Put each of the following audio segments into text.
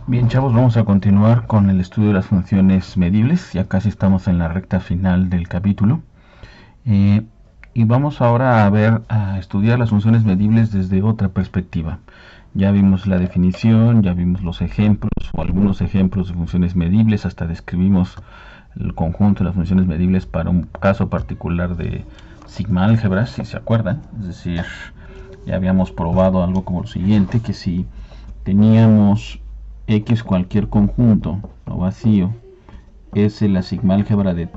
Bien, chavos, vamos a continuar con el estudio de las funciones medibles. Ya casi estamos en la recta final del capítulo. Eh, y vamos ahora a estudiar las funciones medibles desde otra perspectiva. Ya vimos la definición, ya vimos los ejemplos o algunos ejemplos de funciones medibles, hasta describimos el conjunto de las funciones medibles para un caso particular de sigma álgebra, si se acuerdan. Es decir, ya habíamos probado algo como lo siguiente, que si teníamos X cualquier conjunto o vacío es la sigma álgebra de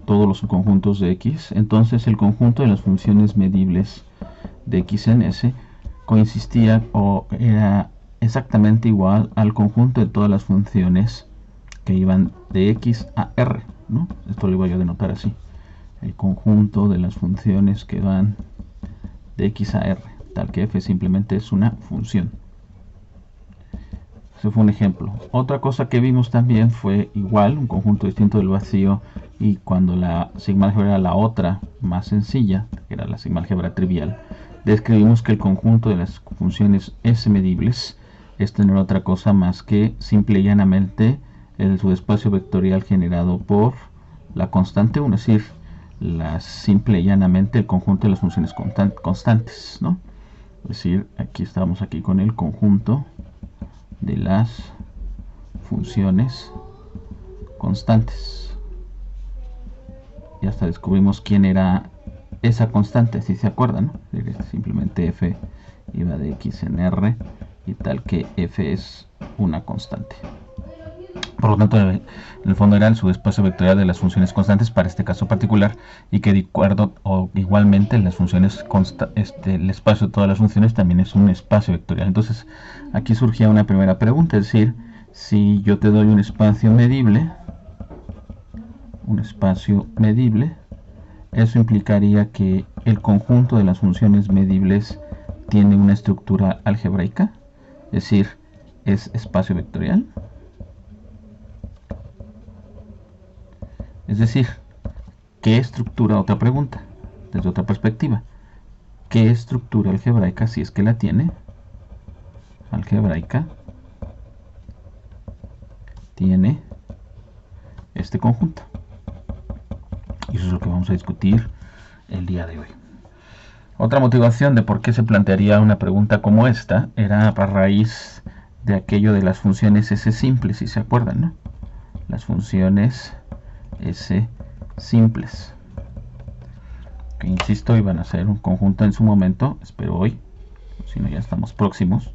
todos los subconjuntos de X, entonces el conjunto de las funciones medibles de X en S consistía o era exactamente igual al conjunto de todas las funciones que iban de X a R, ¿no? Esto lo voy a denotar así: el conjunto de las funciones que van de X a R, tal que F simplemente es una función. Ese fue un ejemplo. Otra cosa que vimos también fue igual, un conjunto distinto del vacío, y cuando la sigma álgebra era la otra más sencilla, que era la sigma álgebra trivial, describimos que el conjunto de las funciones S medibles es tener otra cosa más que simple y llanamente el subespacio vectorial generado por la constante 1, es decir, simple y llanamente el conjunto de las funciones constantes, ¿no? Es decir, estamos aquí con el conjunto de las funciones constantes. Y hasta descubrimos quién era esa constante, si se acuerdan, ¿no? Simplemente f iba de x en r y tal que f es una constante. Por lo tanto, en el fondo era el subespacio vectorial de las funciones constantes para este caso particular, y que de acuerdo o igualmente las funciones el espacio de todas las funciones también es un espacio vectorial. Entonces aquí surgía una primera pregunta, es decir, si yo te doy un espacio medible, eso implicaría que el conjunto de las funciones medibles tiene una estructura algebraica, es decir, es espacio vectorial. Es decir, ¿qué estructura? Otra pregunta, desde otra perspectiva. ¿Qué estructura algebraica, si es que la tiene, algebraica, tiene este conjunto? Y eso es lo que vamos a discutir el día de hoy. Otra motivación de por qué se plantearía una pregunta como esta era a raíz de aquello de las funciones S simples, si se acuerdan, ¿no? Las funciones S simples, que insisto iban a ser un conjunto en su momento, espero hoy, si no ya estamos próximos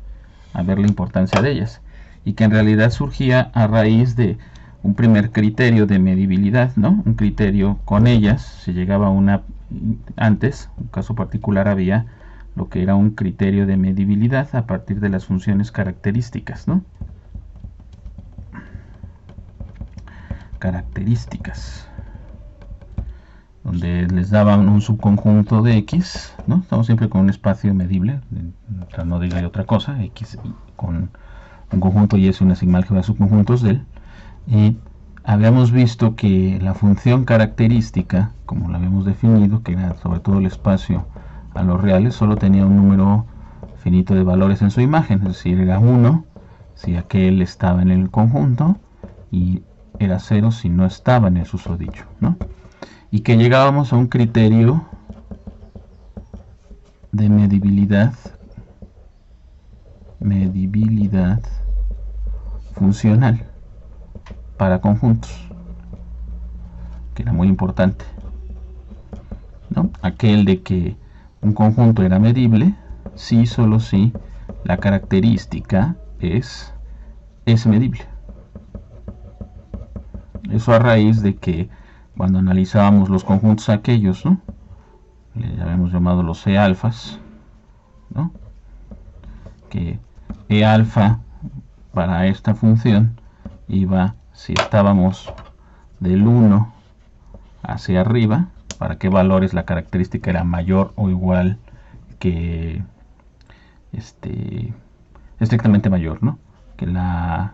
a ver la importancia de ellas, y que en realidad surgía a raíz de un primer criterio de medibilidad, ¿no? Un criterio con ellas, se llegaba a una, antes, un caso particular había lo que era un criterio de medibilidad a partir de las funciones características, ¿no? Características, donde les daban un subconjunto de X, ¿no? Estamos siempre con un espacio medible, no diga otra cosa, X con un conjunto y es una sigma álgebra de subconjuntos de él. Y habíamos visto que la función característica, como la habíamos definido, que era sobre todo el espacio a los reales, solo tenía un número finito de valores en su imagen, es decir, era 1 si aquel estaba en el conjunto y era 0 si no estaba en el susodicho, ¿no? Y que llegábamos a un criterio de medibilidad funcional para conjuntos, que era muy importante, ¿no? Aquel de que un conjunto era medible si solo si la característica es medible. Eso a raíz de que cuando analizábamos los conjuntos aquellos, ¿no? Le habíamos llamado los E alfas, ¿no? Que E alfa para esta función iba, si estábamos del 1 hacia arriba, para qué valores la característica era mayor o igual que estrictamente mayor, ¿no? Que la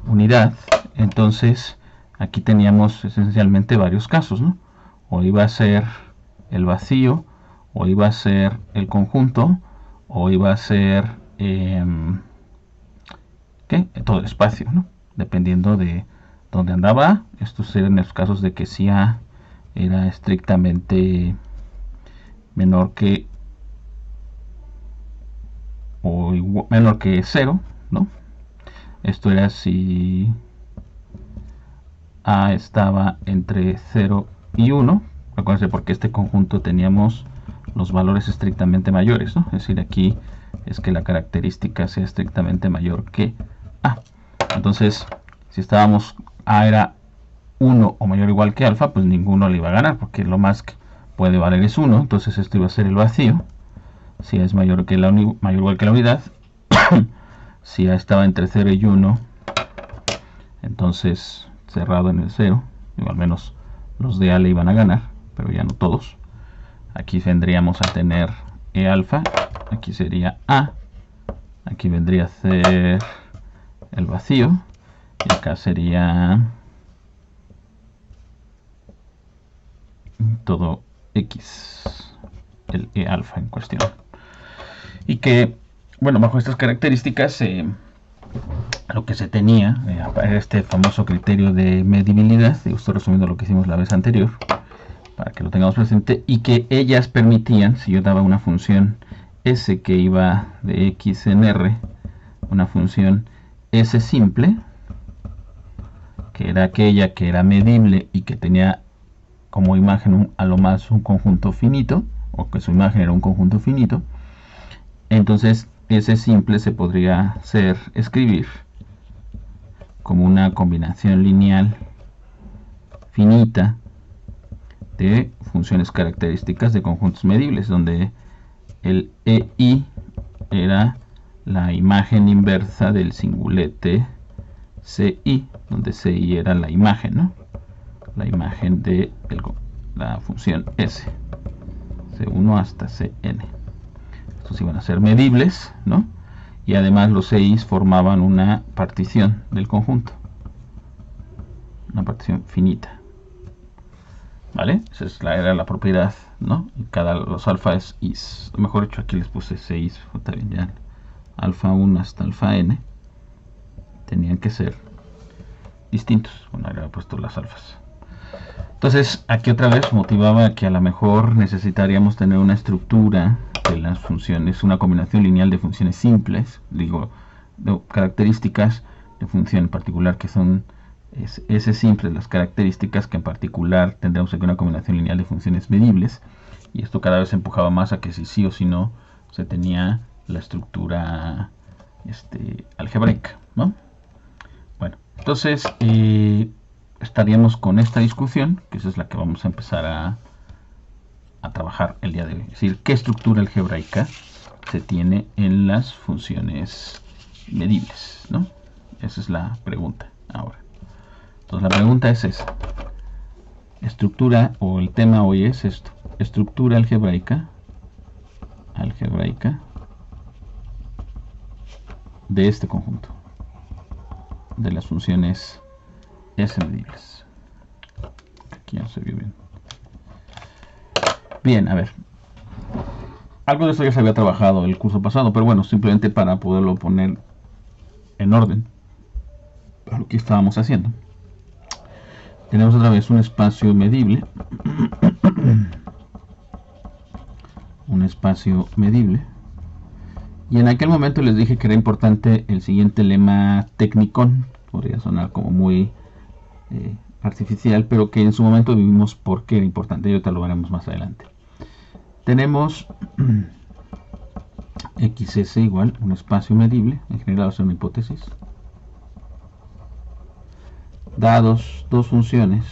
unidad. Entonces aquí teníamos esencialmente varios casos, ¿no? O iba a ser el vacío, o iba a ser el conjunto, o iba a ser ¿qué ¿qué? Todo el espacio, ¿no? Dependiendo de dónde andaba A. Estos eran los casos de que si A era estrictamente menor que o igual, menor que 0, ¿no? Esto era si A estaba entre 0 y 1. Acuérdense, porque este conjunto teníamos los valores estrictamente mayores, ¿no? Es decir, aquí es que la característica sea estrictamente mayor que A. Entonces, si estábamos A era 1 o mayor o igual que alfa, pues ninguno le iba a ganar, porque lo más que puede valer es 1. Entonces esto iba a ser el vacío. Si A es mayor o igual que la unidad, si A estaba entre 0 y 1, entonces cerrado en el 0, o al menos los de A le iban a ganar, pero ya no todos. Aquí vendríamos a tener E alfa, aquí sería A, aquí vendría a ser el vacío, y acá sería todo X, el E alfa en cuestión. Y que, bueno, bajo estas características, lo que se tenía era este famoso criterio de medibilidad. Estoy resumiendo lo que hicimos la vez anterior, para que lo tengamos presente, y que ellas permitían, si yo daba una función S que iba de X en R, una función S simple, que era aquella que era medible y que tenía como imagen a lo más un conjunto finito, o que su imagen era un conjunto finito, entonces S simple se podría escribir como una combinación lineal finita de funciones características de conjuntos medibles, donde el EI era la imagen inversa del singulete CI, donde CI era la imagen, ¿no? La imagen de la función S, C1 hasta Cn. Estos iban a ser medibles, ¿no? Y además los CIs formaban una partición del conjunto, una partición finita, ¿vale? Esa era la propiedad, ¿no? Y los alfa es is, mejor dicho, aquí les puse CIs, está bien, ya alfa 1 hasta alfa n tenían que ser distintos. Bueno, ahora he puesto las alfas. Entonces, aquí otra vez motivaba que a lo mejor necesitaríamos tener una estructura de las funciones, una combinación lineal de funciones simples, digo, de características de función en particular que son S simples, las características que en particular tendríamos aquí una combinación lineal de funciones medibles, y esto cada vez empujaba más a que si sí o si no se tenía la estructura algebraica, ¿no? Bueno, entonces estaríamos con esta discusión, que esa es la que vamos a empezar a trabajar el día de hoy. Es decir, ¿qué estructura algebraica se tiene en las funciones medibles, ¿no? Esa es la pregunta ahora. Entonces la pregunta es esa. Estructura, o el tema hoy es esto. Estructura algebraica de este conjunto, de las funciones S medibles. Aquí ya se vio bien. Bien, a ver. Algo de esto ya se había trabajado el curso pasado, pero bueno, simplemente para poderlo poner en orden a lo que estábamos haciendo. Tenemos otra vez un espacio medible. Un espacio medible. Y en aquel momento les dije que era importante el siguiente lema tecnicón. Podría sonar como muy artificial, pero que en su momento vivimos por qué era importante, y ahorita lo veremos más adelante. Tenemos XS igual un espacio medible, en general va a ser una hipótesis, dados dos funciones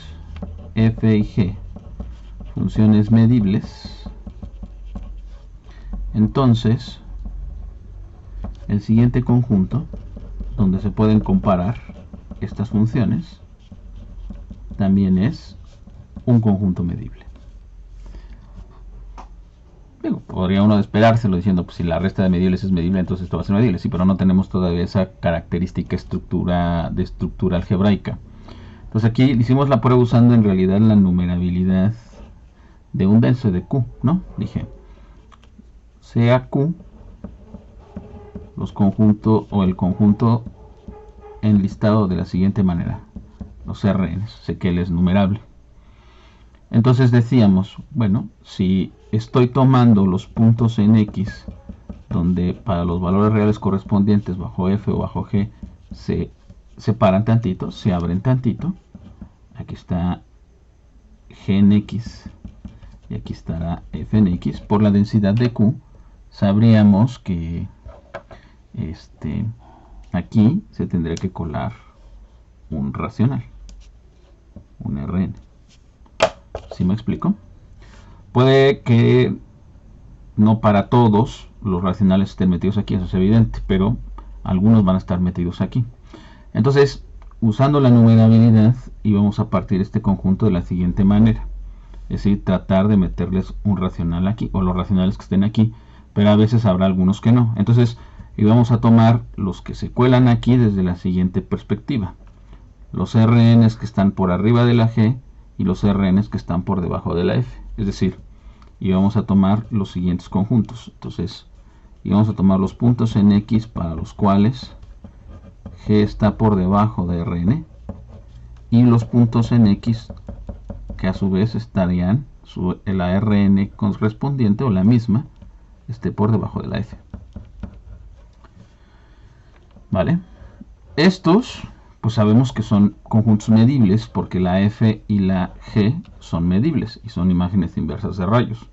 f y g, funciones medibles, entonces el siguiente conjunto donde se pueden comparar estas funciones también es un conjunto medible. Digo, podría uno esperárselo diciendo, pues si la resta de medibles es medible, entonces esto va a ser medible. Sí, pero no tenemos todavía esa característica estructura algebraica. Entonces aquí hicimos la prueba usando en realidad la numerabilidad de un denso de Q, ¿no? Dije, sea Q los conjuntos o el conjunto enlistado de la siguiente manera. Los Rn, sé que él es numerable. Entonces decíamos, bueno, si estoy tomando los puntos en X, donde para los valores reales correspondientes bajo F o bajo G se separan tantito, se abren tantito, aquí está G en X y aquí estará F en X, por la densidad de Q, sabríamos que aquí se tendría que colar un racional, un Rn. ¿Sí me explico? Puede que no para todos los racionales estén metidos aquí, eso es evidente, pero algunos van a estar metidos aquí. Entonces, usando la numerabilidad, íbamos a partir este conjunto de la siguiente manera. Es decir, tratar de meterles un racional aquí, o los racionales que estén aquí, pero a veces habrá algunos que no. Entonces, íbamos a tomar los que se cuelan aquí desde la siguiente perspectiva. Los Rn que están por arriba de la G y los Rn que están por debajo de la F. Es decir, íbamos a tomar los siguientes conjuntos. Entonces, íbamos a tomar los puntos en X para los cuales G está por debajo de Rn y los puntos en X que a su vez estarían la Rn correspondiente o la misma esté por debajo de la F. ¿Vale? Estos pues sabemos que son conjuntos medibles porque la F y la G son medibles y son imágenes inversas de rayos.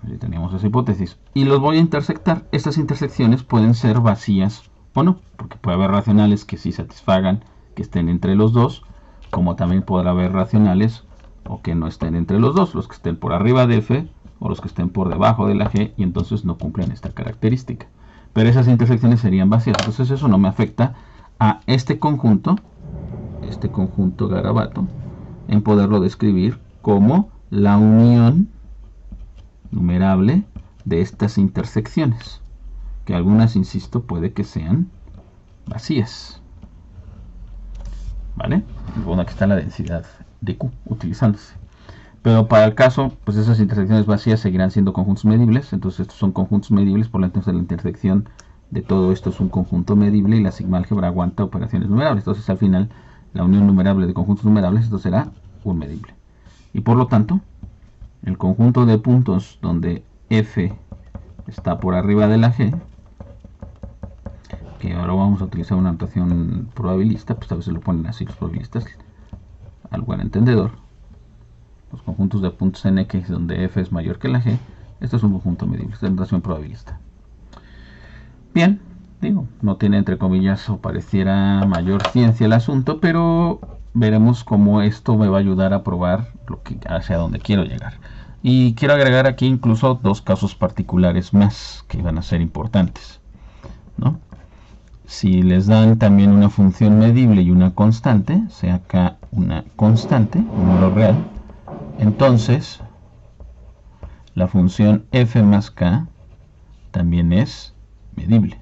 Así teníamos esa hipótesis. Y los voy a intersectar. Estas intersecciones pueden ser vacías o no, porque puede haber racionales que sí satisfagan que estén entre los dos, como también podrá haber racionales o que no estén entre los dos, los que estén por arriba de F o los que estén por debajo de la G, y entonces no cumplen esta característica. Pero esas intersecciones serían vacías, entonces eso no me afecta a este conjunto garabato, en poderlo describir como la unión numerable de estas intersecciones, que algunas, insisto, puede que sean vacías. ¿Vale? Bueno, aquí está la densidad de Q utilizándose. Pero para el caso, pues esas intersecciones vacías seguirán siendo conjuntos medibles. Entonces estos son conjuntos medibles, por lo tanto la intersección de todo esto es un conjunto medible y la sigma álgebra aguanta operaciones numerables. Entonces al final la unión numerable de conjuntos numerables, esto será un medible. Y por lo tanto, el conjunto de puntos donde F está por arriba de la G, que ahora vamos a utilizar una notación probabilista, pues a veces lo ponen así los probabilistas, al buen entendedor. Los conjuntos de puntos en X donde F es mayor que la G, esto es un conjunto medible, esta es notación probabilista. Bien, digo, no tiene entre comillas o pareciera mayor ciencia el asunto, pero veremos cómo esto me va a ayudar a probar hacia donde quiero llegar. Y quiero agregar aquí incluso dos casos particulares más que van a ser importantes, ¿no? Si les dan también una función medible y una constante, sea acá una constante, un número real, entonces la función f más k también es medible.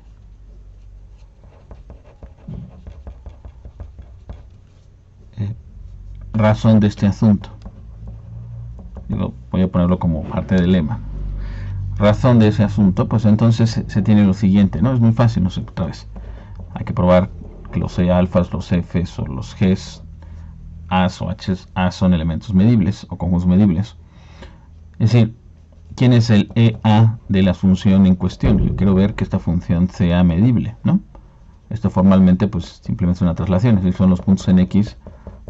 Razón de este asunto. Voy a ponerlo como parte del lema. Razón de ese asunto, pues entonces se tiene lo siguiente, ¿no? Es muy fácil, no sé, otra vez. Hay que probar que los E alfas, los Fs o los Gs, As o Hs, A son elementos medibles o conjuntos medibles. Es decir, ¿quién es el EA de la función en cuestión? Yo quiero ver que esta función sea medible, ¿no? Esto formalmente pues simplemente es una traslación, es decir, son los puntos en X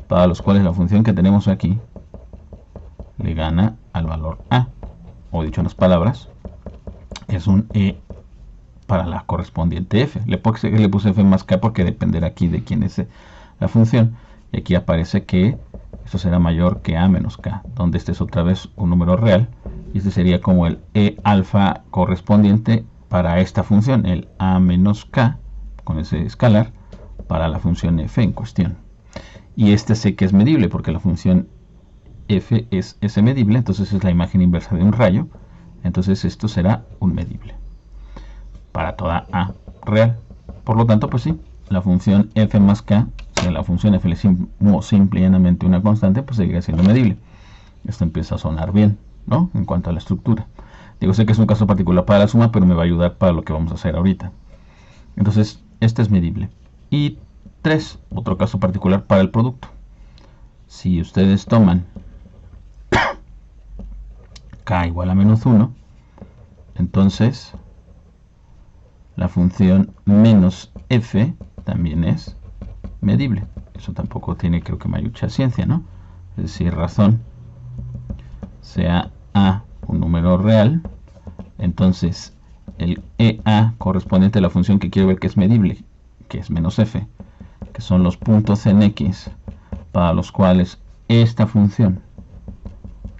para los cuales la función que tenemos aquí le gana al valor A, o dicho en otras palabras, es un E para la correspondiente F. Le puse F más K porque dependerá aquí de quién es la función, y aquí aparece que esto será mayor que A menos K, donde este es otra vez un número real, y este sería como el E alfa correspondiente para esta función, el A menos K, con ese escalar, para la función F en cuestión. Y este sé que es medible porque la función F es S medible, entonces es la imagen inversa de un rayo, entonces esto será un medible para toda A real. Por lo tanto, pues sí, la función F más K, si a la función F le simple y llanamente una constante, pues seguirá siendo medible. Esto empieza a sonar bien, ¿no? En cuanto a la estructura. Digo, sé que es un caso particular para la suma, pero me va a ayudar para lo que vamos a hacer ahorita. Entonces, este es medible. Y 3, otro caso particular para el producto. Si ustedes toman k igual a menos 1, entonces la función menos f también es medible. Eso tampoco tiene, creo que, mucha ciencia, ¿no? Es decir, razón sea a un número real, entonces el EA correspondiente a la función que quiero ver que es medible, que es menos f, que son los puntos en x para los cuales esta función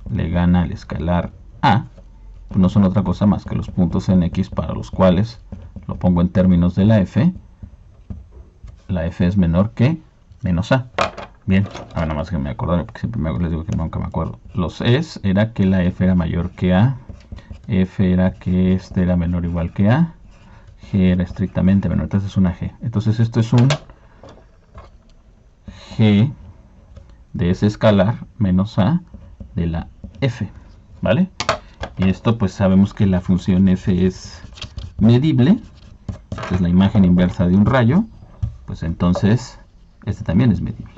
le gana al escalar a, pues no son otra cosa más que los puntos en x para los cuales, lo pongo en términos de la f es menor que menos a. Bien, ahora nada más que me acordaré, porque siempre les digo que nunca me acuerdo. Los es era que la f era mayor que a, f era que este era menor o igual que a, g era estrictamente menor, entonces es una g. Entonces esto es un g de ese escalar menos a de la f, ¿vale? Y esto pues sabemos que la función f es medible, esta es la imagen inversa de un rayo, pues entonces este también es medible,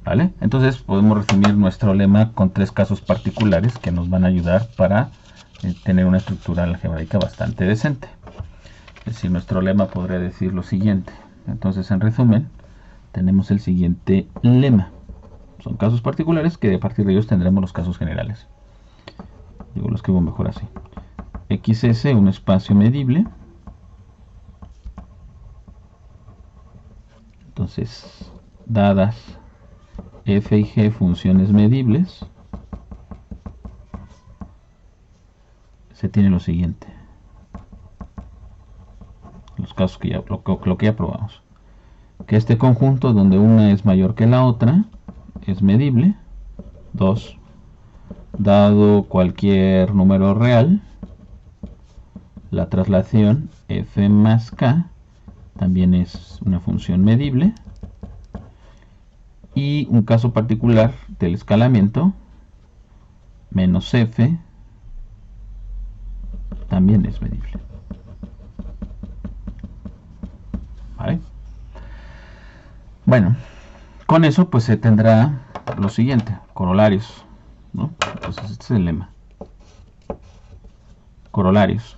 ¿vale? Entonces podemos resumir nuestro lema con 3 casos particulares que nos van a ayudar para tener una estructura algebraica bastante decente. Es decir, nuestro lema podría decir lo siguiente. Entonces, en resumen, tenemos el siguiente lema. Son casos particulares que a partir de ellos tendremos los casos generales. Yo lo escribo mejor así. XS, un espacio medible. Entonces, dadas f y g funciones medibles, se tiene lo siguiente. Los casos que ya, lo que ya probamos. Que este conjunto donde una es mayor que la otra es medible. 2. Dado cualquier número real, la traslación f más k también es una función medible. Y un caso particular del escalamiento, menos f, también es medible. ¿Vale? Bueno, con eso pues se tendrá lo siguiente, corolarios, ¿no? Entonces este es el lema. Corolarios.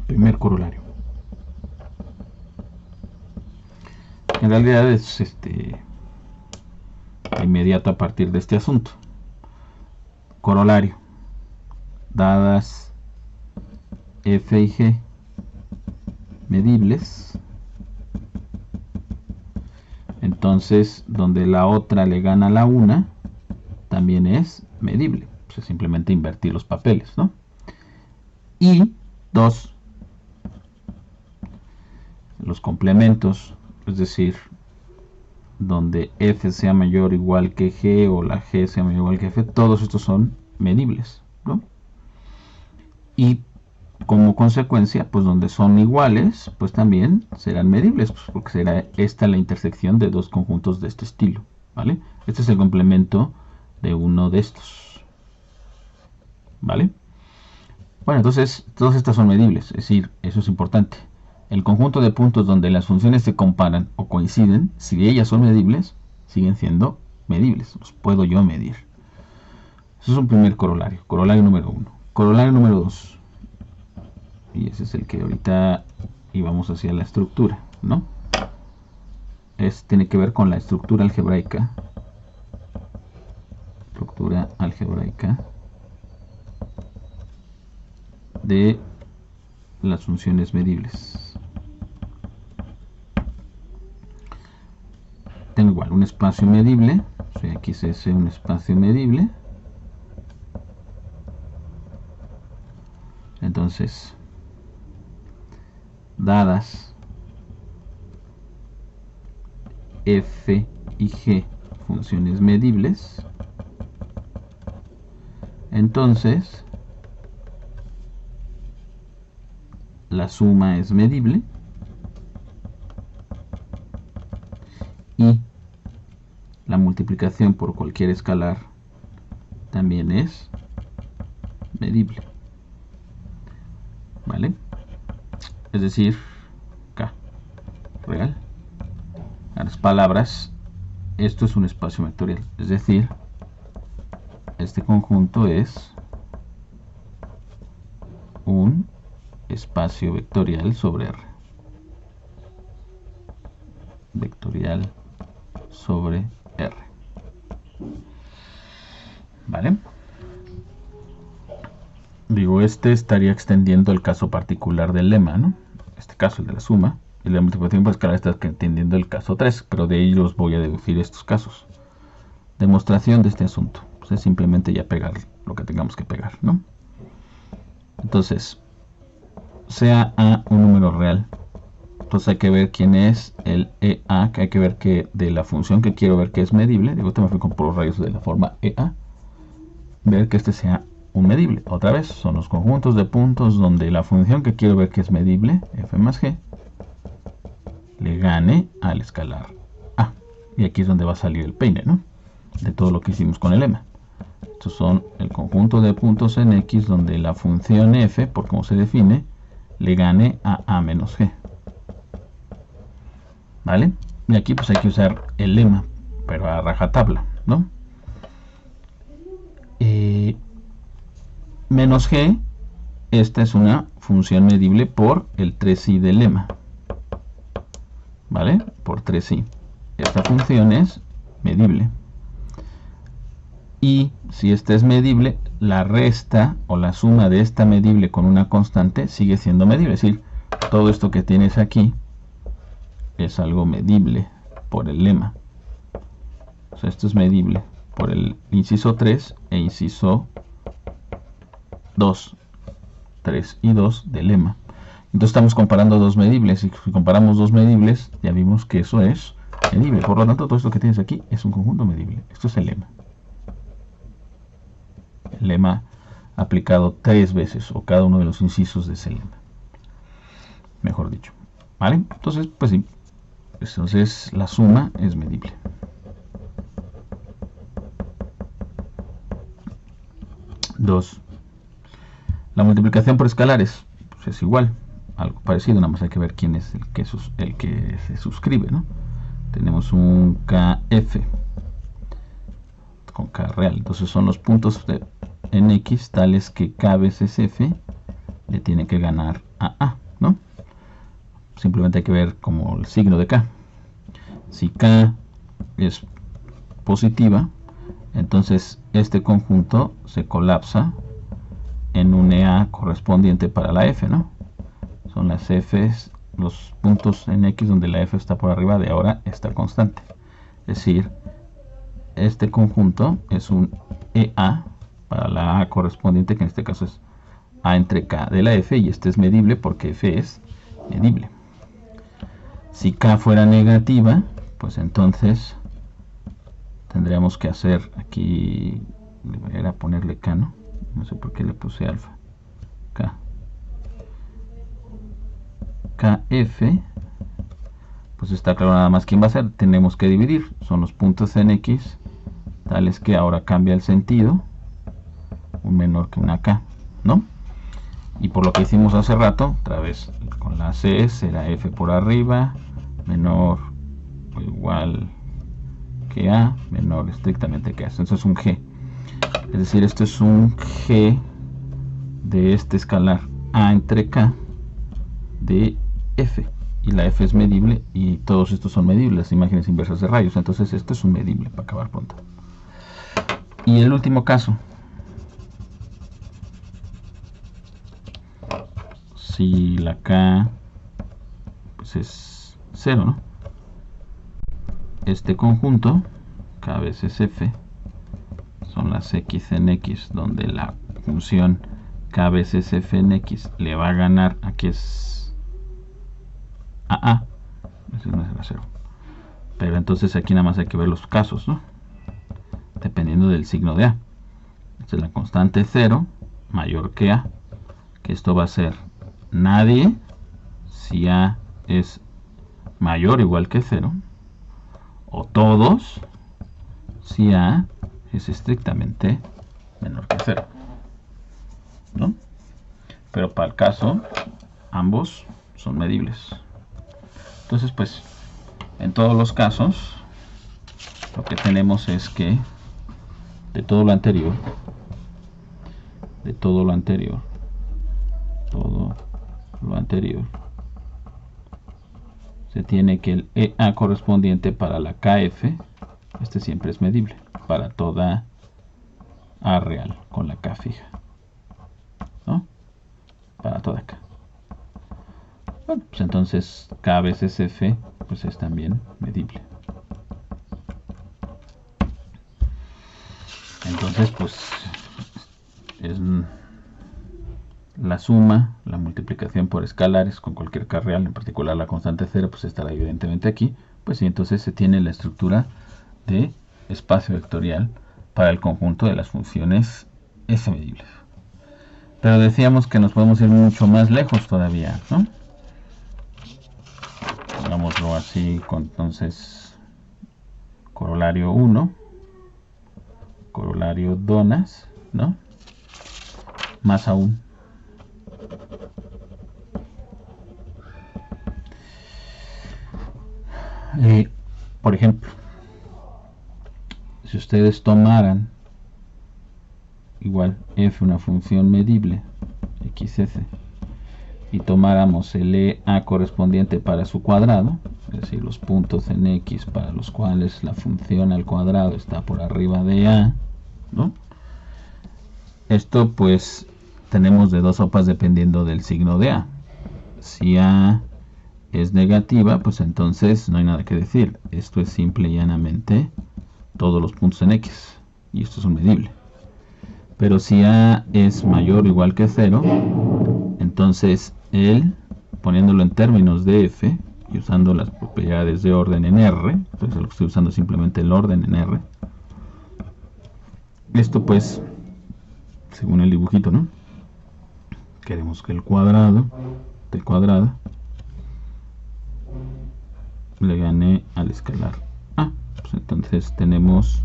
Primer corolario. En realidad es inmediato a partir de este asunto. Corolario. Dadas f y g medibles, entonces donde la otra le gana a la una también es medible. Pues simplemente invertir los papeles, ¿no? Y 2. Los complementos, es decir, donde f sea mayor o igual que g o la g sea mayor o igual que f, todos estos son medibles, ¿no? Y como consecuencia, pues donde son iguales, pues también serán medibles, pues porque será esta la intersección de dos conjuntos de este estilo, ¿vale? Este es el complemento de uno de estos, ¿vale? Bueno, entonces todas estas son medibles, es decir, eso es importante. El conjunto de puntos donde las funciones se comparan o coinciden, si ellas son medibles, siguen siendo medibles, los puedo yo medir. Eso es un primer corolario, corolario número 1. Corolario número 2. Y ese es el que ahorita íbamos hacia la estructura, ¿no? Tiene que ver con la estructura algebraica. Estructura algebraica de las funciones medibles. Tengo igual un espacio medible, o sea, aquí es un espacio medible. Entonces, dadas f y g funciones medibles, entonces la suma es medible y la multiplicación por cualquier escalar también es medible, ¿vale? es decir, K real. En las palabras, esto es un espacio vectorial, es decir, este conjunto es un espacio vectorial sobre R. Vectorial sobre R. ¿Vale? Digo, este estaría extendiendo el caso particular del lema, ¿no? Este caso, el de la suma, y la multiplicación por escalar está extendiendo el caso 3, pero de ellos voy a deducir estos casos. Demostración de este asunto. Pues es simplemente ya pegar lo que tengamos que pegar, ¿no? Entonces, sea A un número real, entonces hay que ver quién es el EA, que hay que ver que de la función que quiero ver que es medible, digo, me fui con puros rayos de la forma EA, ver que este sea un medible. Otra vez, son los conjuntos de puntos donde la función que quiero ver que es medible, f más g, le gane al escalar A. Y aquí es donde va a salir el peine, ¿no? De todo lo que hicimos con el lema. Estos son el conjunto de puntos en X donde la función f, por cómo se define, le gane a A menos G. ¿Vale? Y aquí pues hay que usar el lema, pero a rajatabla, ¿no? Menos G, esta es una función medible por el 3i del lema. ¿Vale? Por 3i. Esta función es medible. Y si esta es medible, la resta o la suma de esta medible con una constante sigue siendo medible. Es decir, todo esto que tienes aquí es algo medible por el lema. O sea, esto es medible por el inciso 3 e inciso 2, 3 y 2 del lema. Entonces estamos comparando dos medibles, y si comparamos dos medibles, ya vimos que eso es medible. Por lo tanto, todo esto que tienes aquí es un conjunto medible. Esto es el lema. El lema aplicado 3 veces, o cada uno de los incisos de ese lema. Mejor dicho. ¿Vale? Entonces, pues sí. Entonces, la suma es medible. Dos. La multiplicación por escalares pues es igual, algo parecido, nada más hay que ver quién es el que se suscribe, ¿no? Tenemos un KF con K real, entonces son los puntos en X tales que K veces F le tiene que ganar a A, ¿no? Simplemente hay que ver como el signo de K. Si K es positiva, entonces este conjunto se colapsa en un EA correspondiente para la F, ¿no? Son las F's, los puntos en X donde la F está por arriba de ahora esta constante. Es decir, este conjunto es un EA para la A correspondiente, que en este caso es A entre K de la F, y este es medible porque F es medible. Si K fuera negativa, pues entonces tendríamos que hacer aquí, debería ponerle K, ¿no? No sé por qué le puse alfa. K. KF. Pues está claro nada más quién va a ser. Tenemos que dividir. Son los puntos en X tales que ahora cambia el sentido. Un menor que una K, ¿no? Y por lo que hicimos hace rato, otra vez con la C será F por arriba, menor o igual que A, menor estrictamente que A. Entonces es un G. Es decir, esto es un G de este escalar A entre K de F. Y la F es medible y todos estos son medibles, las imágenes inversas de rayos. Entonces esto es un medible para acabar pronto. Y el último caso. Si la K pues es 0, ¿no? Este conjunto, K veces F, son las X en X, donde la función K veces F en X le va a ganar, aquí es a, no es a 0. Pero entonces aquí nada más hay que ver los casos, ¿no? Dependiendo del signo de A. Esta es la constante 0 mayor que A, que esto va a ser nadie si A es mayor o igual que 0, o todos si A es estrictamente menor que 0, ¿no? Pero para el caso, ambos son medibles. Entonces, pues, en todos los casos, lo que tenemos es que de todo lo anterior, se tiene que el EA correspondiente para la KF, este siempre es medible, para toda A real con la K fija, ¿no? Para toda K. Bueno, pues entonces K veces F, pues es también medible. Entonces, pues, es la suma, la multiplicación por escalares con cualquier K real, en particular la constante cero, pues estará evidentemente aquí. Pues sí, entonces se tiene la estructura de espacio vectorial para el conjunto de las funciones S medibles. Pero decíamos que nos podemos ir mucho más lejos todavía, ¿no? Hagámoslo así, con entonces corolario 1, corolario donas, ¿no? Más aún. Por ejemplo, si ustedes tomaran igual f una función medible xf y tomáramos el EA correspondiente para su cuadrado, es decir, los puntos en x para los cuales la función al cuadrado está por arriba de A, ¿no? Esto pues tenemos de dos sopas dependiendo del signo de A. Si A es negativa, pues entonces no hay nada que decir. Esto es simple y llanamente todos los puntos en X, y esto es un medible. Pero si A es mayor o igual que 0, entonces él, poniéndolo en términos de F y usando las propiedades de orden en R, entonces lo que estoy usando simplemente el orden en R, esto pues, según el dibujito, ¿no? Queremos que el cuadrado del cuadrado le gane al escalar A. Pues entonces tenemos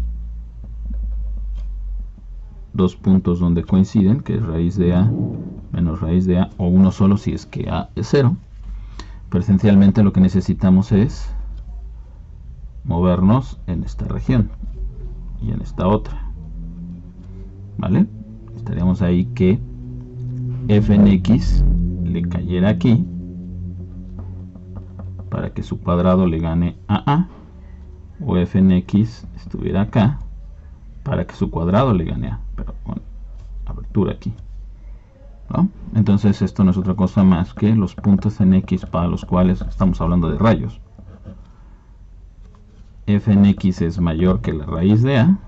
dos puntos donde coinciden, que es raíz de A menos raíz de A, o uno solo si es que A es 0. Pero esencialmente lo que necesitamos es movernos en esta región y en esta otra, ¿vale? Estaríamos ahí que f en x le cayera aquí para que su cuadrado le gane a A, o f en x estuviera acá para que su cuadrado le gane a, pero con abertura aquí, ¿no? Entonces esto no es otra cosa más que los puntos en x para los cuales estamos hablando de rayos. F en x es mayor que la raíz de A,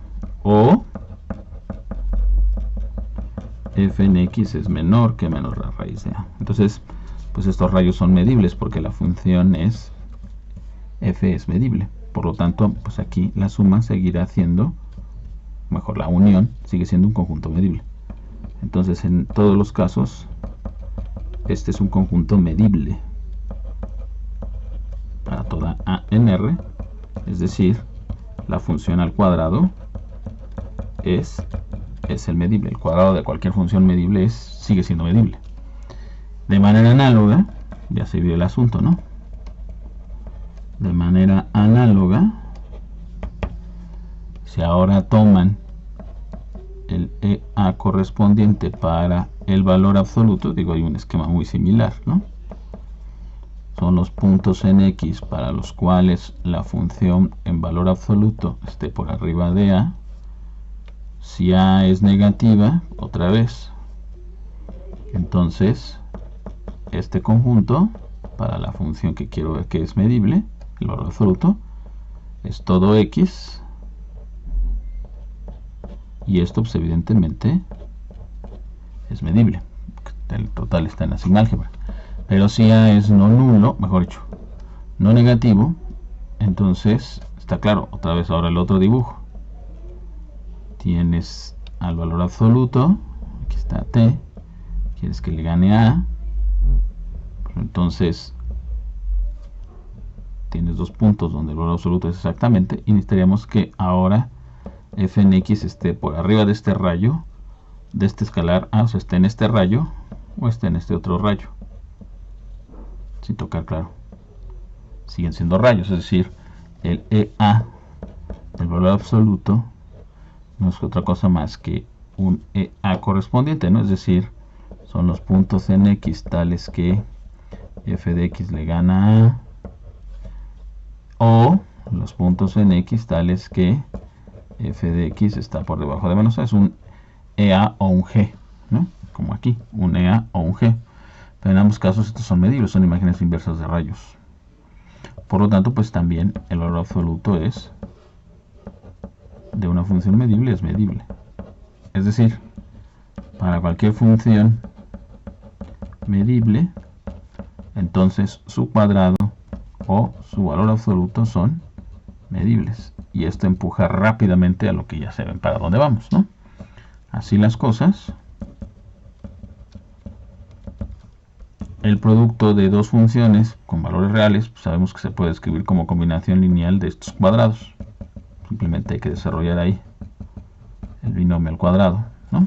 o f en x es menor que menos la raíz de A. Entonces, pues estos rayos son medibles porque la función es f es medible. Por lo tanto, pues aquí la suma seguirá siendo, mejor la unión, sigue siendo un conjunto medible. Entonces, en todos los casos, este es un conjunto medible para toda A en R, es decir, la función al cuadrado es el medible. El cuadrado de cualquier función medible sigue siendo medible. De manera análoga, ya se vio el asunto, ¿no? De manera análoga, si ahora toman el EA correspondiente para el valor absoluto, digo, hay un esquema muy similar, ¿no? Son los puntos en X para los cuales la función en valor absoluto esté por arriba de A. Si A es negativa, otra vez, entonces este conjunto para la función que quiero ver que es medible, el valor absoluto, es todo X, y esto pues evidentemente es medible. El total está en la sigma álgebra. Pero si A es no nulo, mejor dicho, no negativo, entonces está claro, otra vez ahora el otro dibujo. Tienes al valor absoluto, aquí está T, quieres que le gane A, entonces tienes dos puntos donde el valor absoluto es exactamente, y necesitaríamos que ahora f en x esté por arriba de este rayo, de este escalar A, o sea, esté en este rayo, o esté en este otro rayo. sin tocar, claro, siguen siendo rayos, es decir, el EA, el valor absoluto, no es otra cosa más que un EA correspondiente, ¿no? Es decir, son los puntos en X tales que f de X le gana a, o los puntos en X tales que f de X está por debajo de menos a. Es un EA o un G, ¿no? Como aquí, un EA o un G. Pero en ambos casos estos son medibles, son imágenes inversas de rayos. Por lo tanto, pues también el valor absoluto es de una función medible, es medible. Es decir, para cualquier función medible, entonces su cuadrado o su valor absoluto son medibles. Y esto empuja rápidamente a lo que ya se ven para dónde vamos, ¿no? Así las cosas, el producto de dos funciones con valores reales, pues sabemos que se puede escribir como combinación lineal de estos cuadrados. Simplemente hay que desarrollar ahí el binomio al cuadrado, ¿no?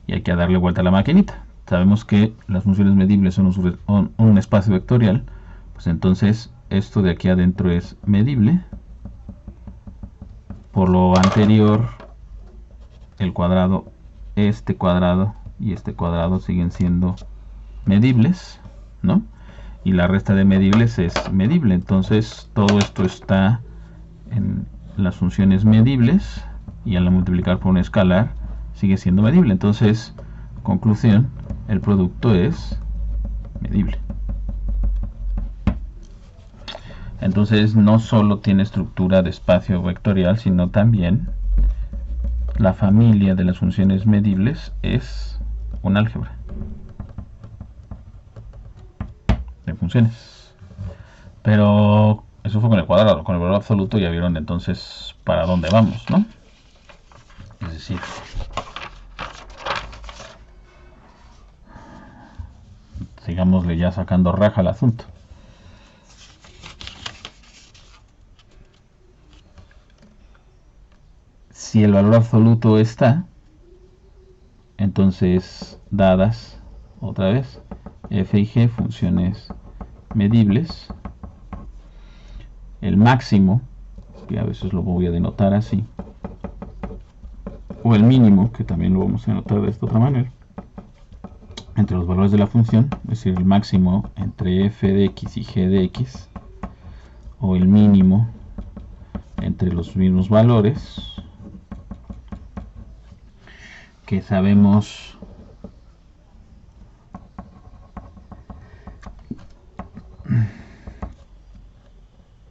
Y hay que darle vuelta a la maquinita. Sabemos que las funciones medibles son un espacio vectorial, pues entonces esto de aquí adentro es medible. Por lo anterior, el cuadrado, este cuadrado y este cuadrado siguen siendo medibles, ¿no? Y la resta de medibles es medible. Entonces todo esto está en las funciones medibles y al multiplicar por un escalar sigue siendo medible. Entonces, conclusión, el producto es medible. Entonces no solo tiene estructura de espacio vectorial, sino también la familia de las funciones medibles es un álgebra de funciones. Pero eso fue con el cuadrado. Con el valor absoluto ya vieron entonces para dónde vamos, ¿no? Es decir, sigámosle ya sacando raja al asunto. Si el valor absoluto está, entonces dadas otra vez f y g, funciones medibles, el máximo, que a veces lo voy a denotar así, o el mínimo, que también lo vamos a denotar de esta otra manera, entre los valores de la función, es decir, el máximo entre f de x y g de x, o el mínimo entre los mismos valores, que sabemos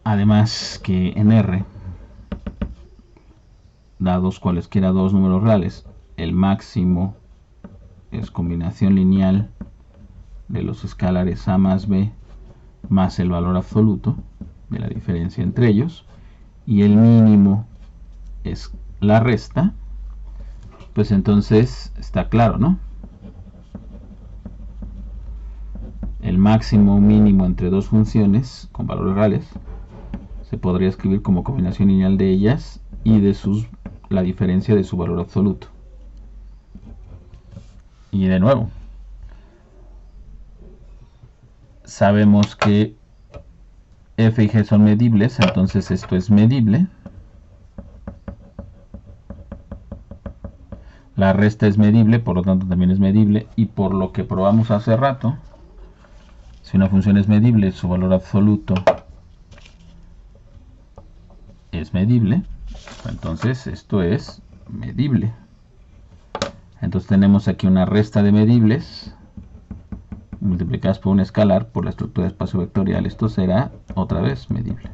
además que en R, dados cualesquiera dos números reales, el máximo es combinación lineal de los escalares a más b más el valor absoluto de la diferencia entre ellos, y el mínimo es la resta, pues entonces está claro, ¿no? El máximo o mínimo entre dos funciones con valores reales se podría escribir como combinación lineal de ellas y de la diferencia de su valor absoluto. Y de nuevo, sabemos que f y g son medibles, entonces esto es medible. La resta es medible, por lo tanto también es medible. Y por lo que probamos hace rato, si una función es medible, su valor absoluto es medible, entonces esto es medible. Entonces tenemos aquí una resta de medibles multiplicadas por un escalar por la estructura de espacio vectorial. Esto será otra vez medible.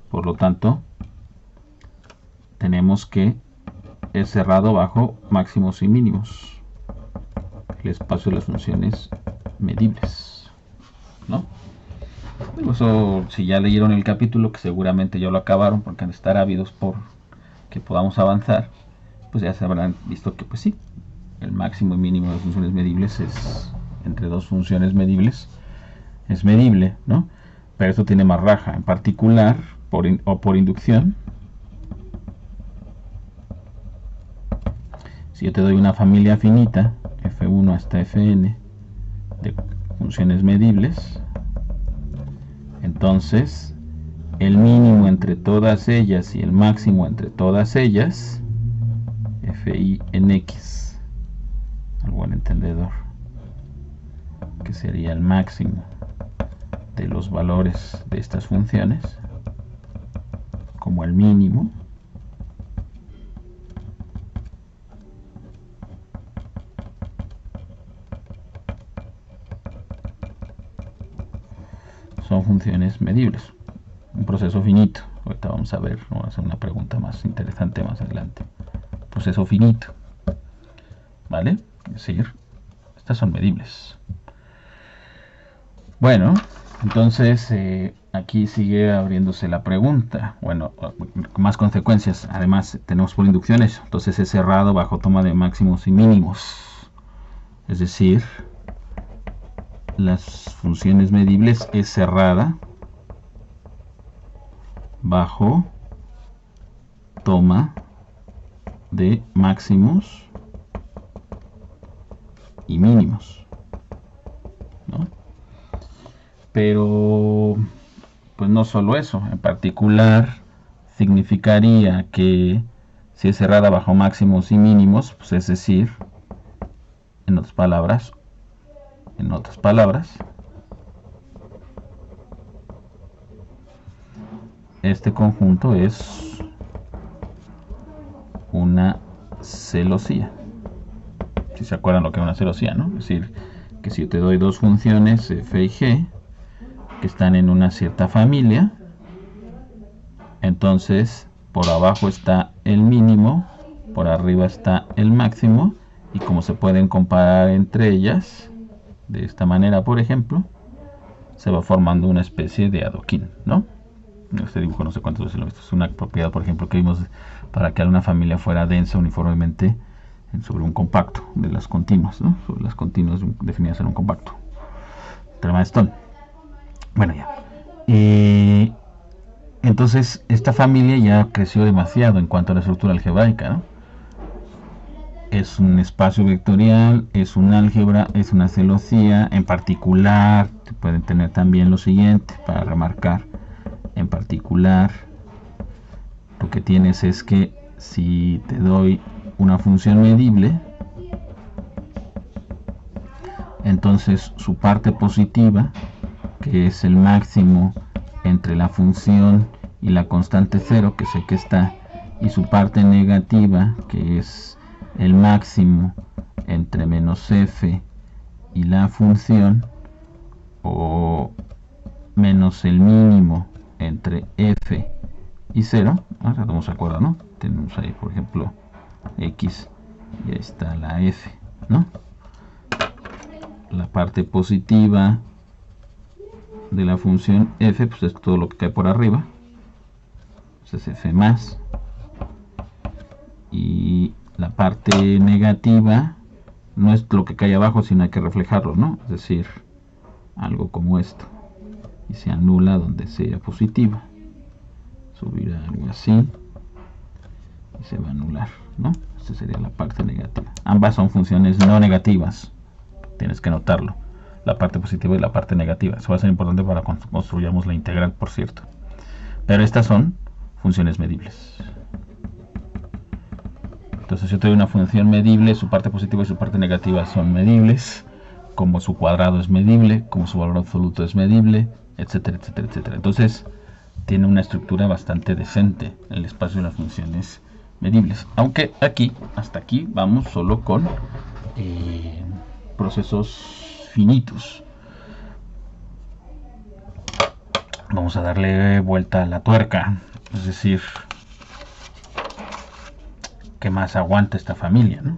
Por lo tanto, tenemos que es cerrado bajo máximos y mínimos, el espacio de las funciones medibles, ¿no? Eso, si ya leyeron el capítulo, que seguramente ya lo acabaron porque han de estar ávidos por que podamos avanzar, pues ya se habrán visto que pues sí, el máximo y mínimo de las funciones medibles es entre dos funciones medibles, es medible, ¿no? Pero esto tiene más raja, en particular por inducción. Si yo te doy una familia finita, f1 hasta fn, de funciones medibles, Entonces, el mínimo entre todas ellas y el máximo entre todas ellas, fi en x, al buen entendedor, que sería el máximo de los valores de estas funciones, como el mínimo, son funciones medibles. Un proceso finito. Ahorita vamos a ver, vamos a hacer una pregunta más interesante más adelante. Proceso finito. ¿Vale? Es decir, estas son medibles. Bueno, entonces aquí sigue abriéndose la pregunta. Bueno, más consecuencias. Además, tenemos por inducciones. Entonces es cerrado bajo toma de máximos y mínimos. Es decir, las funciones medibles es cerrada bajo toma de máximos y mínimos, ¿no? Pero pues no solo eso, en particular significaría que si es cerrada bajo máximos y mínimos, pues es decir, en otras palabras, este conjunto es una celosía. Si se acuerdan lo que es una celosía, ¿no? Es decir, que si yo te doy dos funciones f y g que están en una cierta familia, entonces por abajo está el mínimo, por arriba está el máximo, y como se pueden comparar entre ellas de esta manera, por ejemplo, se va formando una especie de adoquín, ¿no? Este dibujo no sé cuántas veces lo he visto. Es una propiedad, por ejemplo, que vimos para que una familia fuera densa uniformemente sobre un compacto de las continuas, ¿no? Sobre las continuas definidas en un compacto. Teorema de Stone. Bueno, ya. Entonces, esta familia ya creció demasiado en cuanto a la estructura algebraica, ¿no? Es un espacio vectorial, es un álgebra, es una celosía. En particular, pueden tener también lo siguiente para remarcar. En particular, lo que tienes es que si te doy una función medible, entonces su parte positiva, que es el máximo entre la función y la constante 0, que sé que está, y su parte negativa, que es el máximo entre menos f y la función, o menos el mínimo entre f y 0, ahora estamos de acuerdo, ¿no? Tenemos ahí, por ejemplo, x, y ahí está la f, ¿no? La parte positiva de la función f, pues es todo lo que cae por arriba, pues es f más, y la parte negativa no es lo que cae abajo, sino hay que reflejarlo, ¿no? Es decir, algo como esto, y se anula donde sea positiva, subirá algo así y se va a anular, ¿no? Esta sería la parte negativa. Ambas son funciones no negativas, tienes que notarlo, la parte positiva y la parte negativa. Eso va a ser importante para cuando construyamos la integral, por cierto. Pero estas son funciones medibles. Entonces, yo tengo una función medible, su parte positiva y su parte negativa son medibles, como su cuadrado es medible, como su valor absoluto es medible, etcétera, etcétera, etcétera. Entonces, tiene una estructura bastante decente el espacio de las funciones medibles. Aunque aquí, hasta aquí, vamos solo con procesos finitos. Vamos a darle vuelta a la tuerca, es decir, ¿qué más aguanta esta familia, ¿no?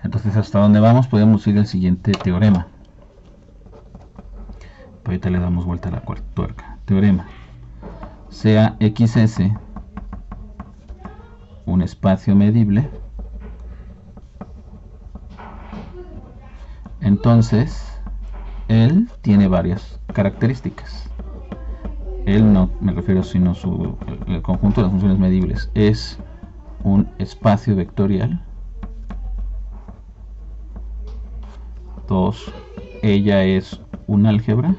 Entonces, hasta donde vamos podemos ir al siguiente teorema. Ahorita le damos vuelta a la tuerca. Teorema: sea XS un espacio medible, entonces él tiene varias características. Él no me refiero sino el conjunto de las funciones medibles es un espacio vectorial. 2. Ella es un álgebra,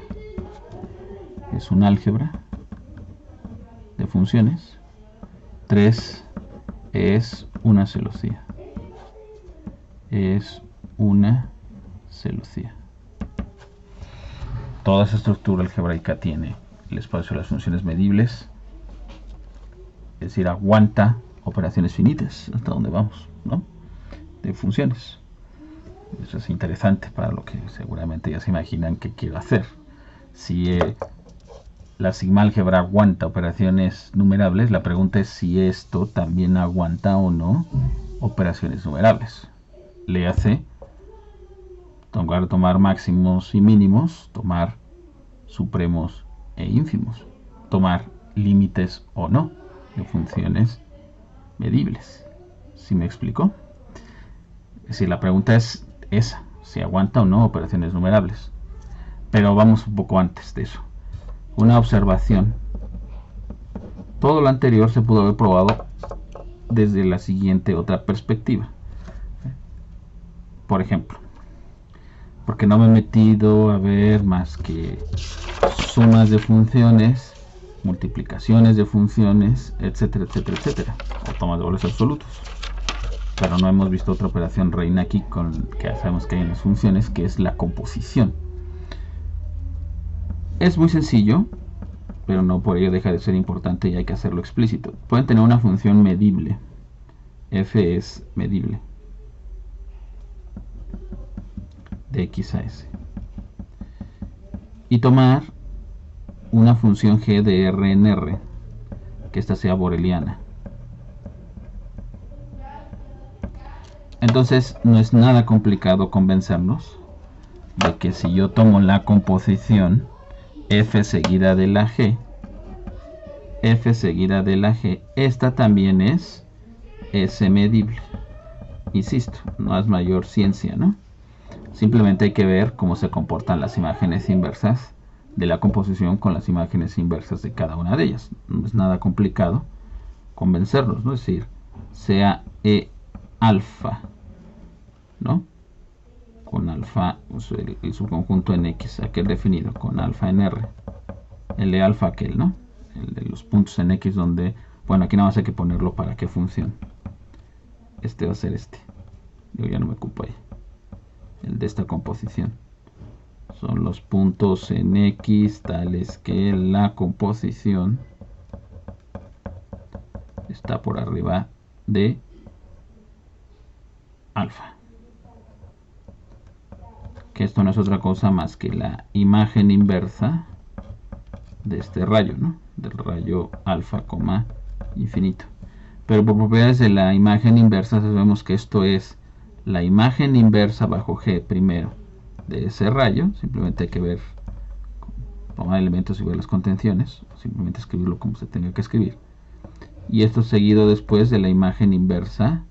es un álgebra de funciones. 3 es una celosía. Es una celosía. Toda esa estructura algebraica tiene el espacio de las funciones medibles, es decir, aguanta operaciones finitas, hasta donde vamos, ¿no? De funciones. Eso es interesante para lo que seguramente ya se imaginan que quiero hacer. Si la sigma álgebra aguanta operaciones numerables, la pregunta es si esto también aguanta o no operaciones numerables. Le hace tomar máximos y mínimos, tomar supremos e ínfimos, tomar límites o no de funciones medibles. ¿Sí me explico? Es decir, la pregunta es esa, si aguanta o no operaciones numerables. Pero vamos un poco antes de eso. Una observación. Todo lo anterior se pudo haber probado desde la siguiente otra perspectiva. Por ejemplo, porque no me he metido a ver más que sumas de funciones, multiplicaciones de funciones, etcétera, etcétera, etcétera, o tomas de valores absolutos. Pero no hemos visto otra operación reina aquí que sabemos que hay en las funciones, que es la composición. Es muy sencillo, pero no por ello deja de ser importante y hay que hacerlo explícito. Pueden tener una función medible. F es medible. De x a s. Y tomar una función g de r en r, que esta sea boreliana. Entonces no es nada complicado convencernos de que si yo tomo la composición f seguida de la g, esta también es s medible. Insisto, no es mayor ciencia, ¿no? Simplemente hay que ver cómo se comportan las imágenes inversas de la composición con las imágenes inversas de cada una de ellas. No es nada complicado convencernos, ¿no? Es decir, sea E alfa, ¿no? Con alfa, pues el subconjunto en X, aquel definido, con alfa en R. El E alfa aquel, ¿no? El de los puntos en X donde, bueno, aquí nada más hay que ponerlo para qué función. Este va a ser este. Yo ya no me ocupo ahí. El de esta composición. Son los puntos en X tales que la composición está por arriba de alfa. Que esto no es otra cosa más que la imagen inversa de este rayo, ¿no? Del rayo alfa, infinito. Pero por propiedades de la imagen inversa sabemos que esto es la imagen inversa bajo G primero de ese rayo. Simplemente hay que ver, tomar elementos y ver las contenciones, simplemente escribirlo como se tenga que escribir, y esto seguido después de la imagen inversa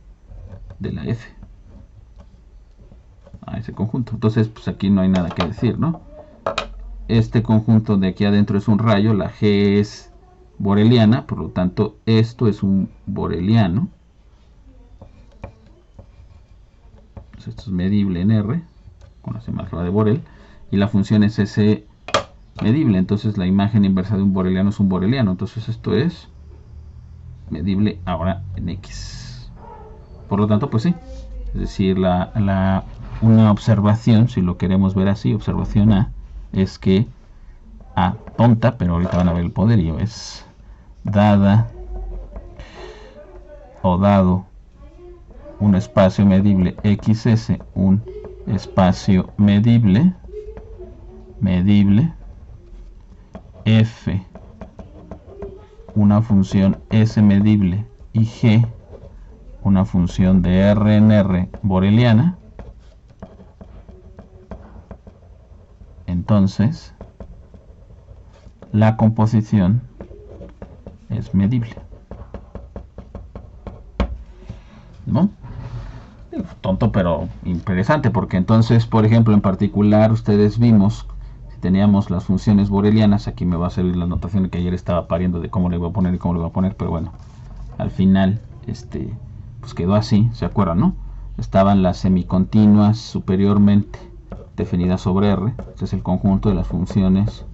de la F a ese conjunto. Entonces pues aquí no hay nada que decir, ¿no? Este conjunto de aquí adentro es un rayo, la G es boreliana, por lo tanto esto es un boreliano. Esto es medible en R, con la álgebra de Borel, y la función es S medible. Entonces la imagen inversa de un boreliano es un boreliano. Entonces esto es medible ahora en X. Por lo tanto, pues sí. Es decir, una observación, si lo queremos ver así, observación A, es que A tonta, pero ahorita van a ver el poderío, es dada o dado un espacio medible XS, un espacio medible F, una función S medible, y G, una función de R en R boreliana, entonces la composición es medible, ¿no? Tonto pero interesante, porque entonces, por ejemplo, en particular ustedes vimos, si teníamos las funciones borelianas, aquí me va a salir la notación que ayer estaba pariendo de cómo le voy a poner y cómo le voy a poner, pero bueno, al final pues quedó así, ¿se acuerdan, no? Estaban las semicontinuas superiormente definidas sobre R. Este es el conjunto de las funciones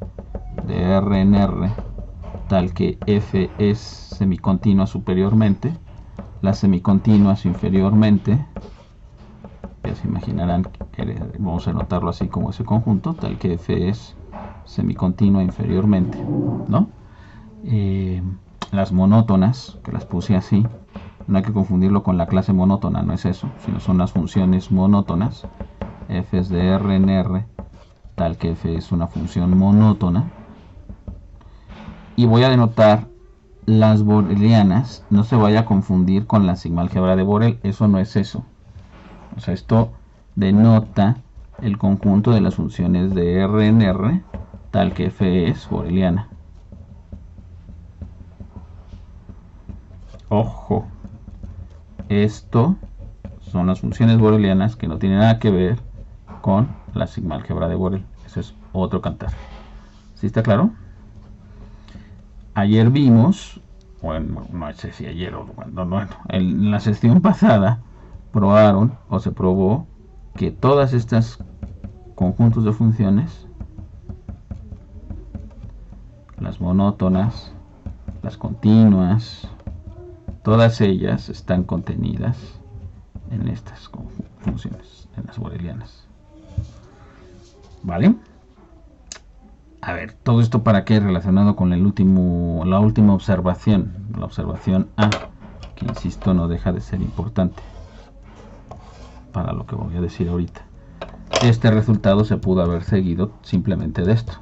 de R en R tal que f es semicontinua superiormente, las semicontinuas inferiormente. Ya se imaginarán que vamos a anotarlo así como ese conjunto, tal que f es semicontinua inferiormente, ¿no? Las monótonas, que las puse así, no hay que confundirlo con la clase monótona, no es eso, sino son las funciones monótonas. F es de R en R, tal que f es una función monótona. Y voy a denotar las borelianas, no se vaya a confundir con la sigma álgebra de Borel, eso no es eso. O sea, esto denota el conjunto de las funciones de R en R, tal que f es boreliana. Ojo, esto son las funciones borelianas que no tienen nada que ver con la sigma álgebra de Borel. Eso es otro cantar. ¿Sí está claro? Ayer vimos, bueno, no sé si ayer o cuando, no, en la sesión pasada probaron o se probó que todas estas conjuntos de funciones, las monótonas, las continuas, todas ellas están contenidas en estas funciones, en las borelianas. ¿Vale? A ver, todo esto para qué, relacionado con la última observación, la observación A, que insisto no deja de ser importante para lo que voy a decir ahorita. Este resultado se pudo haber seguido simplemente de esto.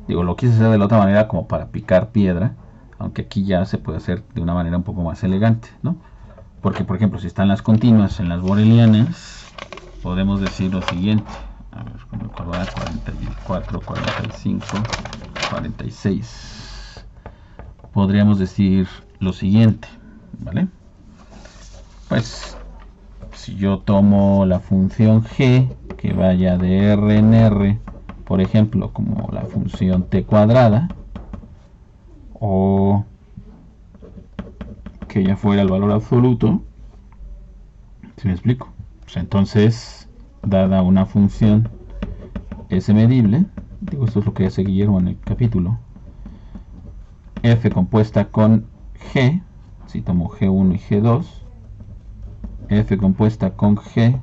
Digo, lo quise hacer de la otra manera como para picar piedra, aunque aquí ya se puede hacer de una manera un poco más elegante, ¿no? Porque, por ejemplo, si están las continuas en las borelianas, podemos decir lo siguiente. A ver, ¿cómo 44, 45, 46. Podríamos decir lo siguiente, ¿vale? Pues, si yo tomo la función g, que vaya de R en R, por ejemplo, como la función t cuadrada, o que ya fuera el valor absoluto, ¿sí me explico? Pues entonces, dada una función S medible, digo, esto es lo que hace Guillermo en el capítulo, f compuesta con g, si tomo g1 y g2, f compuesta con g,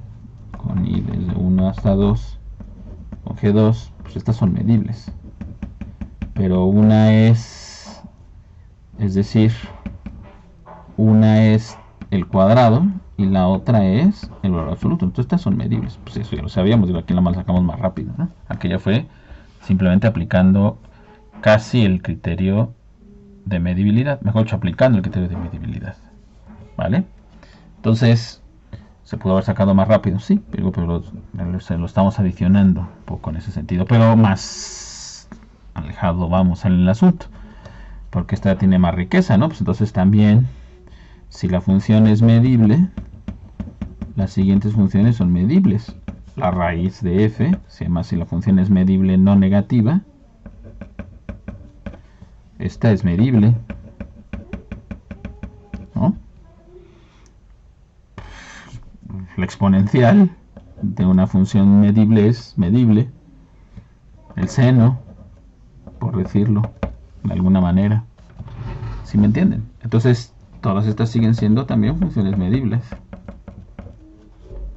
con i desde 1 hasta 2, con g2, pues estas son medibles, pero una es decir, una es el cuadrado y la otra es el valor absoluto. Entonces estas son medibles. Pues eso ya lo sabíamos, digo, aquí la más sacamos más rápido, ¿no? Aquella fue simplemente aplicando casi el criterio de medibilidad, mejor dicho, aplicando el criterio de medibilidad, ¿vale? Entonces se pudo haber sacado más rápido, sí, pero se lo estamos adicionando un poco en ese sentido, pero más alejado vamos en el asunto, porque esta tiene más riqueza, ¿no? Pues entonces también, si la función es medible, las siguientes funciones son medibles. La raíz de f, además si la función es medible no negativa, esta es medible, ¿no? La exponencial de una función medible es medible. El seno, por decirlo de alguna manera, ¿sí me entienden? Entonces todas estas siguen siendo también funciones medibles.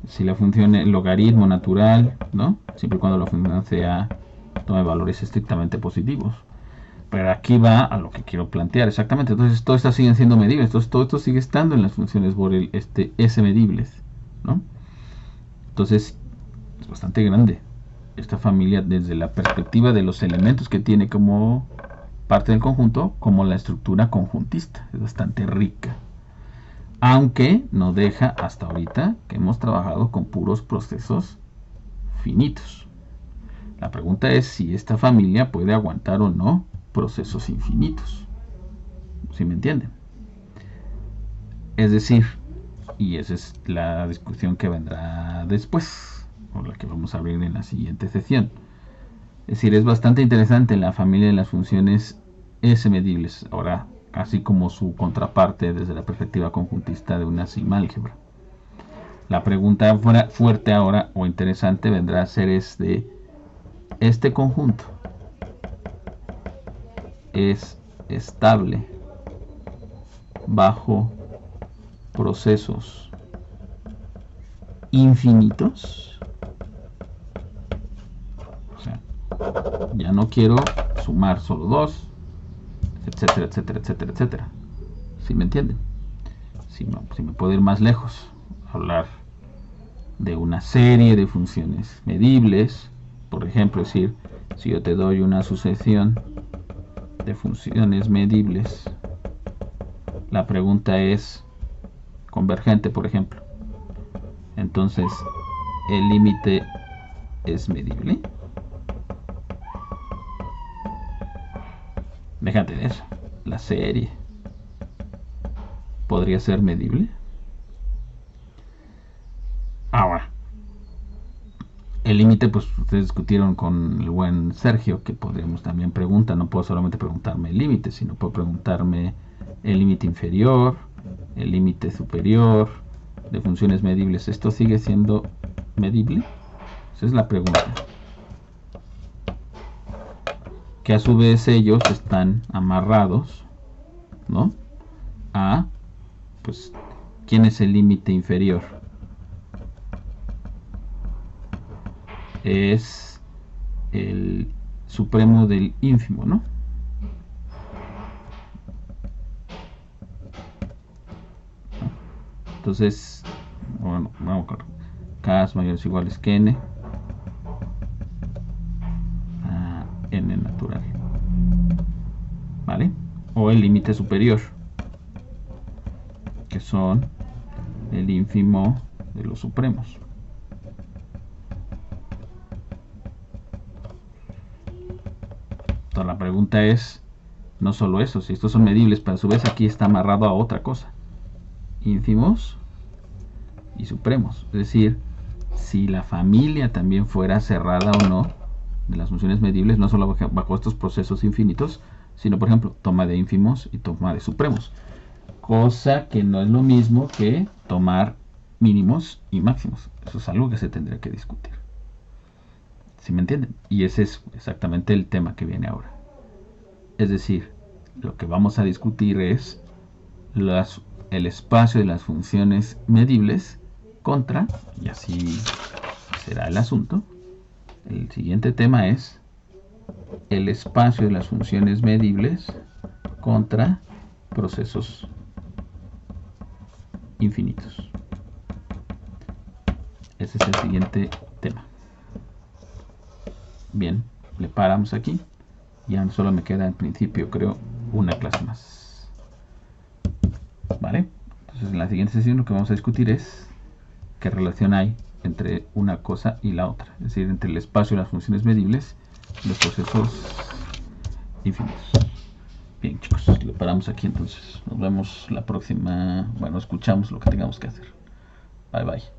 Si la función es logaritmo natural, ¿no? Siempre y cuando la función sea tome valores estrictamente positivos. Pero aquí va a lo que quiero plantear exactamente. Entonces todas estas siguen siendo medibles. Entonces todo esto sigue estando en las funciones Borel S medibles, ¿no? Entonces es bastante grande esta familia desde la perspectiva de los elementos que tiene como parte del conjunto, como la estructura conjuntista. Es bastante rica. Aunque no deja hasta ahorita que hemos trabajado con puros procesos finitos. La pregunta es si esta familia puede aguantar o no procesos infinitos. ¿Sí me entienden? Es decir, y esa es la discusión que vendrá después, o la que vamos a abrir en la siguiente sesión. Es decir, es bastante interesante la familia de las funciones S medibles, ahora así como su contraparte desde la perspectiva conjuntista de una sigma álgebra. La pregunta fuerte ahora o interesante vendrá a ser este conjunto es estable bajo procesos infinitos. O sea, ya no quiero sumar solo 2, etcétera, etcétera, etcétera, etcétera. ¿Sí me entienden? Si me puedo ir más lejos, hablar de una serie de funciones medibles, por ejemplo, decir, si yo te doy una sucesión de funciones medibles, la pregunta es convergente, por ejemplo, entonces el límite es medible. Déjate de eso, la serie podría ser medible. Ahora, el límite, pues ustedes discutieron con el buen Sergio que podríamos también preguntar, no puedo solamente preguntarme el límite, sino puedo preguntarme el límite inferior, el límite superior de funciones medibles. ¿Esto sigue siendo medible? Esa es la pregunta. Que a su vez ellos están amarrados, ¿no? A, pues, ¿quién es el límite inferior? Es el supremo del ínfimo, ¿no? Entonces, bueno, vamos a k es mayores o iguales que n a n natural, ¿vale? O el límite superior, que son el ínfimo de los supremos. Entonces la pregunta es, no solo eso, si estos son medibles, pero a su vez aquí está amarrado a otra cosa, ínfimos y supremos, es decir, si la familia también fuera cerrada o no de las funciones medibles, no solo bajo estos procesos infinitos, sino por ejemplo toma de ínfimos y toma de supremos, cosa que no es lo mismo que tomar mínimos y máximos. Eso es algo que se tendría que discutir, ¿sí me entienden? Y ese es exactamente el tema que viene ahora. Es decir, lo que vamos a discutir es el espacio de las funciones medibles contra, y así será el asunto. El siguiente tema es el espacio de las funciones medibles contra procesos infinitos. Ese es el siguiente tema. Bien, le paramos aquí. Ya solo me queda en principio, creo, una clase más. ¿Vale? Entonces en la siguiente sesión lo que vamos a discutir es qué relación hay entre una cosa y la otra. Es decir, entre el espacio y las funciones medibles y los procesos infinitos. Bien, chicos, lo paramos aquí entonces. Nos vemos la próxima. Bueno, escuchamos lo que tengamos que hacer. Bye, bye.